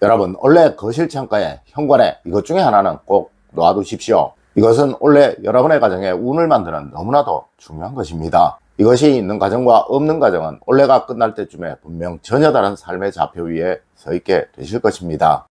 여러분, 원래 거실 창가에 현관에 이것 중에 하나는 꼭 놓아두십시오. 이것은 원래 여러분의 가정에 운을 만드는 너무나도 중요한 것입니다. 이것이 있는 가정과 없는 가정은 올해가 끝날 때쯤에 분명 전혀 다른 삶의 좌표 위에 서 있게 되실 것입니다.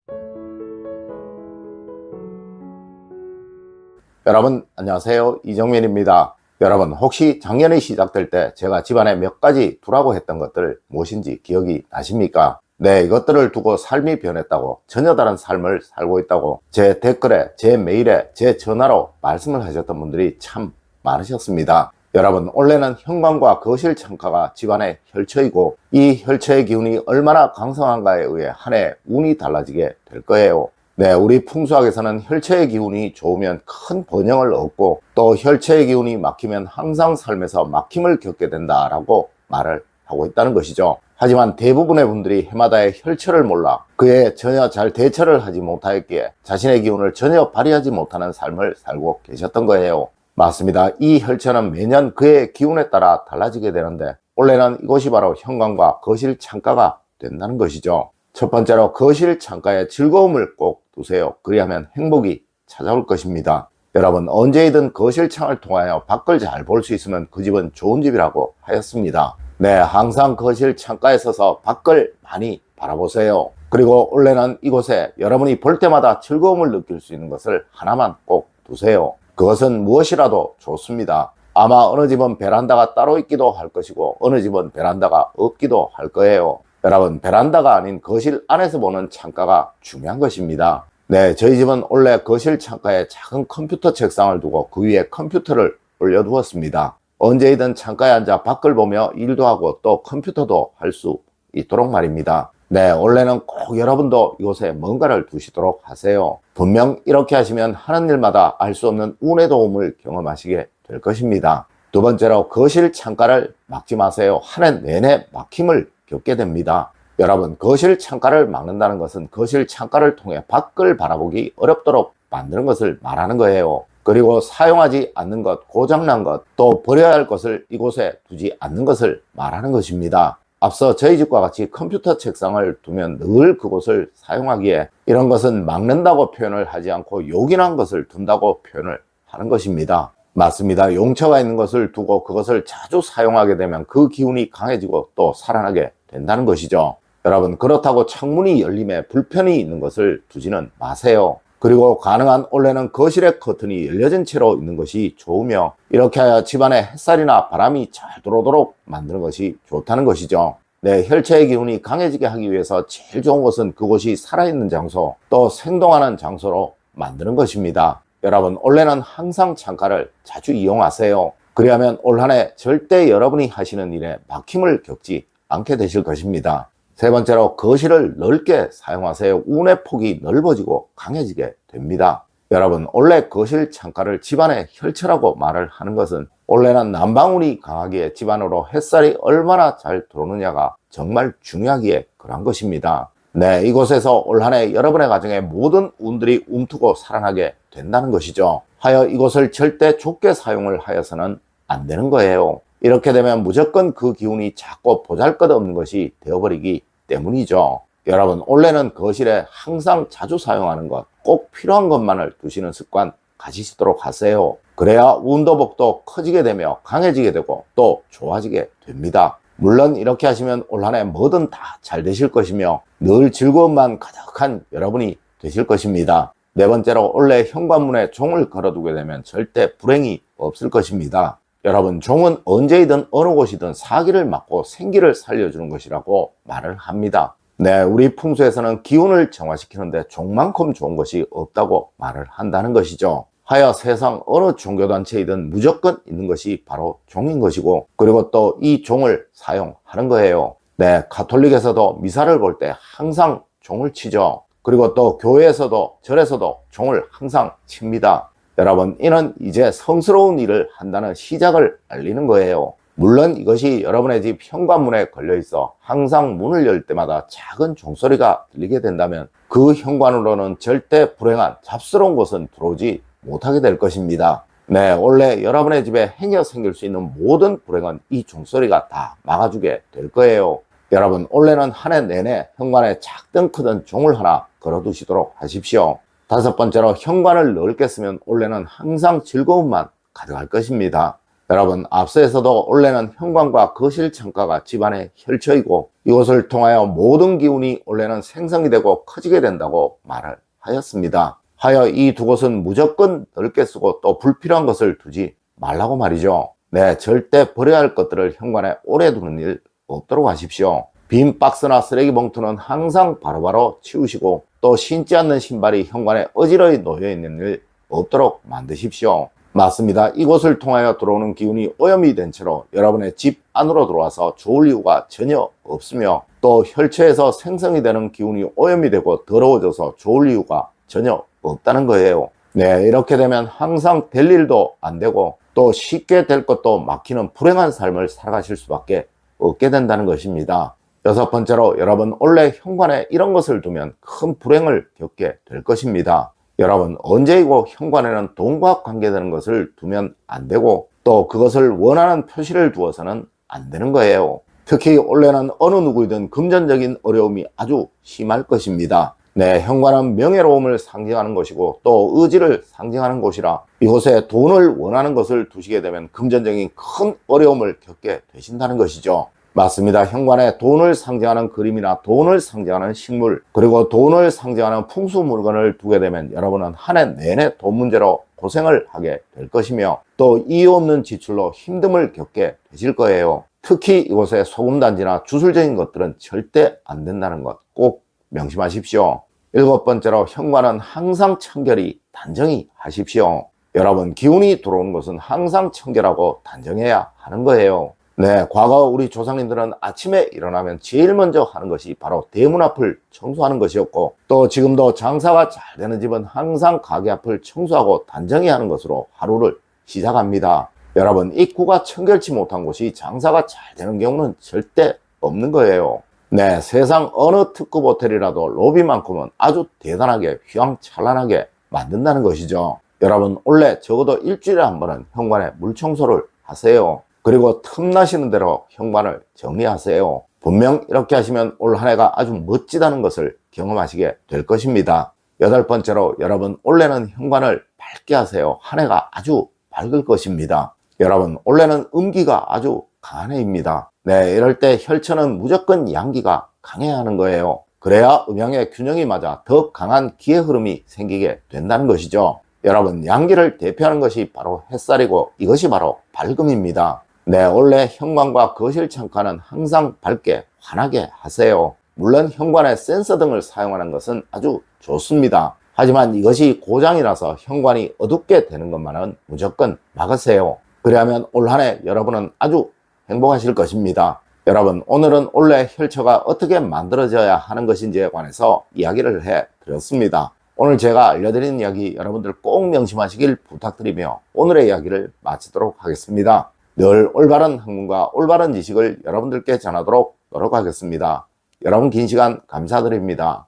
여러분 안녕하세요, 이정민입니다. 여러분, 혹시 작년이 시작될 때 제가 집안에 몇 가지 두라고 했던 것들 무엇인지 기억이 나십니까? 네, 이것들을 두고 삶이 변했다고, 전혀 다른 삶을 살고 있다고 제 댓글에, 제 메일에, 제 전화로 말씀을 하셨던 분들이 참 많으셨습니다. 여러분, 원래는 현관과 거실 창가가 집안의 혈처이고, 이 혈처의 기운이 얼마나 강성한가에 의해 한 해 운이 달라지게 될 거예요. 네, 우리 풍수학에서는 혈처의 기운이 좋으면 큰 번영을 얻고, 또 혈처의 기운이 막히면 항상 삶에서 막힘을 겪게 된다라고 말을 하고 있다는 것이죠. 하지만 대부분의 분들이 해마다의 혈처를 몰라 그에 전혀 잘 대처를 하지 못하였기에 자신의 기운을 전혀 발휘하지 못하는 삶을 살고 계셨던 거예요. 맞습니다. 이 혈처는 매년 그의 기운에 따라 달라지게 되는데, 원래는 이것이 바로 현관과 거실 창가가 된다는 것이죠. 첫 번째로, 거실 창가에 즐거움을 꼭 두세요. 그리하면 행복이 찾아올 것입니다. 여러분, 언제이든 거실 창을 통하여 밖을 잘 볼 수 있으면 그 집은 좋은 집이라고 하였습니다. 네, 항상 거실 창가에 서서 밖을 많이 바라보세요. 그리고 원래는 이곳에 여러분이 볼 때마다 즐거움을 느낄 수 있는 것을 하나만 꼭 두세요. 그것은 무엇이라도 좋습니다. 아마 어느 집은 베란다가 따로 있기도 할 것이고, 어느 집은 베란다가 없기도 할 거예요. 여러분, 베란다가 아닌 거실 안에서 보는 창가가 중요한 것입니다. 네, 저희 집은 원래 거실 창가에 작은 컴퓨터 책상을 두고 그 위에 컴퓨터를 올려두었습니다. 언제이든 창가에 앉아 밖을 보며 일도 하고 또 컴퓨터도 할 수 있도록 말입니다. 네, 원래는 꼭 여러분도 이곳에 뭔가를 두시도록 하세요. 분명 이렇게 하시면 하는 일마다 알 수 없는 운의 도움을 경험하시게 될 것입니다. 두 번째로, 거실 창가를 막지 마세요. 한 해 내내 막힘을 겪게 됩니다. 여러분, 거실 창가를 막는다는 것은 거실 창가를 통해 밖을 바라보기 어렵도록 만드는 것을 말하는 거예요. 그리고 사용하지 않는 것, 고장난 것, 또 버려야 할 것을 이곳에 두지 않는 것을 말하는 것입니다. 앞서 저희 집과 같이 컴퓨터 책상을 두면 늘 그곳을 사용하기에, 이런 것은 막는다고 표현을 하지 않고 요긴한 것을 둔다고 표현을 하는 것입니다. 맞습니다. 용처가 있는 것을 두고 그것을 자주 사용하게 되면 그 기운이 강해지고 또 살아나게 된다는 것이죠. 여러분, 그렇다고 창문이 열림에 불편이 있는 것을 두지는 마세요. 그리고 가능한 원래는 거실의 커튼이 열려진 채로 있는 것이 좋으며, 이렇게 하여 집안에 햇살이나 바람이 잘 들어오도록 만드는 것이 좋다는 것이죠. 네, 혈처의 기운이 강해지게 하기 위해서 제일 좋은 것은 그곳이 살아있는 장소, 또 생동하는 장소로 만드는 것입니다. 여러분, 원래는 항상 창가를 자주 이용하세요. 그리하면 올 한 해 절대 여러분이 하시는 일에 막힘을 겪지 않게 되실 것입니다. 세 번째로, 거실을 넓게 사용하세요. 운의 폭이 넓어지고 강해지게 됩니다. 여러분, 원래 거실 창가를 집안의 혈처라고 말을 하는 것은, 원래는 난방운이 강하기에 집안으로 햇살이 얼마나 잘 들어오느냐가 정말 중요하기에 그런 것입니다. 네, 이곳에서 올 한 해 여러분의 가정의 모든 운들이 움트고 살아나게 된다는 것이죠. 하여 이곳을 절대 좁게 사용을 하여서는 안 되는 거예요. 이렇게 되면 무조건 그 기운이 작고 보잘것없는 것이 되어버리기 때문이죠. 여러분, 원래는 거실에 항상 자주 사용하는 것, 꼭 필요한 것만을 두시는 습관 가지시도록 하세요. 그래야 운도 복도 커지게 되며 강해지게 되고 또 좋아지게 됩니다. 물론 이렇게 하시면 올 한 해 뭐든 다 잘 되실 것이며 늘 즐거움만 가득한 여러분이 되실 것입니다. 네 번째로, 원래 현관문에 종을 걸어두게 되면 절대 불행이 없을 것입니다. 여러분, 종은 언제이든 어느 곳이든 사기를 막고 생기를 살려주는 것이라고 말을 합니다. 네, 우리 풍수에서는 기운을 정화시키는데 종만큼 좋은 것이 없다고 말을 한다는 것이죠. 하여 세상 어느 종교단체이든 무조건 있는 것이 바로 종인 것이고, 그리고 또 이 종을 사용하는 거예요. 네, 가톨릭에서도 미사를 볼 때 항상 종을 치죠. 그리고 또 교회에서도 절에서도 종을 항상 칩니다. 여러분, 이는 이제 성스러운 일을 한다는 시작을 알리는 거예요. 물론 이것이 여러분의 집 현관문에 걸려 있어 항상 문을 열 때마다 작은 종소리가 들리게 된다면, 그 현관으로는 절대 불행한 잡스러운 것은 들어오지 못하게 될 것입니다. 네, 원래 여러분의 집에 행여 생길 수 있는 모든 불행은 이 종소리가 다 막아주게 될 거예요. 여러분 올해는 한 해 내내 현관에 작든 크든 종을 하나 걸어두시도록 하십시오. 다섯 번째로 현관을 넓게 쓰면 올해는 항상 즐거움만 가득할 것입니다. 여러분 앞서에서도 올해는 현관과 거실 창가가 집안의 혈처이고 이것을 통하여 모든 기운이 올해는 생성이 되고 커지게 된다고 말을 하였습니다. 하여 이 두 곳은 무조건 넓게 쓰고 또 불필요한 것을 두지 말라고 말이죠. 네, 절대 버려야 할 것들을 현관에 오래 두는 일 없도록 하십시오. 빈 박스나 쓰레기 봉투는 항상 바로바로 치우시고 또 신지 않는 신발이 현관에 어지러이 놓여 있는 일 없도록 만드십시오. 맞습니다. 이곳을 통하여 들어오는 기운이 오염이 된 채로 여러분의 집 안으로 들어와서 좋을 이유가 전혀 없으며 또 혈처에서 생성이 되는 기운이 오염이 되고 더러워져서 좋을 이유가 전혀 없다는 거예요. 네, 이렇게 되면 항상 될 일도 안 되고 또 쉽게 될 것도 막히는 불행한 삶을 살아가실 수밖에 없게 된다는 것입니다. 여섯 번째로 여러분 원래 현관에 이런 것을 두면 큰 불행을 겪게 될 것입니다. 여러분 언제이고 현관에는 돈과 관계되는 것을 두면 안 되고 또 그것을 원하는 표시를 두어서는 안 되는 거예요. 특히 올해는 어느 누구이든 금전적인 어려움이 아주 심할 것입니다. 네, 현관은 명예로움을 상징하는 것이고 또 의지를 상징하는 곳이라 이곳에 돈을 원하는 것을 두시게 되면 금전적인 큰 어려움을 겪게 되신다는 것이죠. 맞습니다. 현관에 돈을 상징하는 그림이나 돈을 상징하는 식물 그리고 돈을 상징하는 풍수 물건을 두게 되면 여러분은 한 해 내내 돈 문제로 고생을 하게 될 것이며 또 이유 없는 지출로 힘듦을 겪게 되실 거예요. 특히 이곳에 소금단지나 주술적인 것들은 절대 안 된다는 것 꼭 명심하십시오. 일곱 번째로 현관은 항상 청결히 단정히 하십시오. 여러분 기운이 들어오는 것은 항상 청결하고 단정해야 하는 거예요. 네, 과거 우리 조상님들은 아침에 일어나면 제일 먼저 하는 것이 바로 대문 앞을 청소하는 것이었고 또 지금도 장사가 잘 되는 집은 항상 가게 앞을 청소하고 단정히 하는 것으로 하루를 시작합니다. 여러분 입구가 청결치 못한 곳이 장사가 잘 되는 경우는 절대 없는 거예요. 네, 세상 어느 특급 호텔이라도 로비만큼은 아주 대단하게 휘황찬란하게 만든다는 것이죠. 여러분 원래 적어도 일주일에 한 번은 현관에 물청소를 하세요. 그리고 틈나시는 대로 현관을 정리하세요. 분명 이렇게 하시면 올 한 해가 아주 멋지다는 것을 경험하시게 될 것입니다. 여덟 번째로 여러분 올해는 현관을 밝게 하세요. 한 해가 아주 밝을 것입니다. 여러분 올해는 음기가 아주 강한 해입니다. 네, 이럴 때 혈처는 무조건 양기가 강해야 하는 거예요. 그래야 음양의 균형이 맞아 더 강한 기의 흐름이 생기게 된다는 것이죠. 여러분 양기를 대표하는 것이 바로 햇살이고 이것이 바로 밝음입니다. 네, 원래 현관과 거실 창가는 항상 밝게 환하게 하세요. 물론 현관에 센서 등을 사용하는 것은 아주 좋습니다. 하지만 이것이 고장이라서 현관이 어둡게 되는 것만은 무조건 막으세요. 그래야만 올 한 해 여러분은 아주 행복하실 것입니다. 여러분 오늘은 원래 혈처가 어떻게 만들어져야 하는 것인지에 관해서 이야기를 해드렸습니다. 오늘 제가 알려드린 이야기 여러분들 꼭 명심하시길 부탁드리며 오늘의 이야기를 마치도록 하겠습니다. 늘 올바른 학문과 올바른 지식을 여러분들께 전하도록 노력하겠습니다. 여러분 긴 시간 감사드립니다.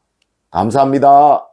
감사합니다.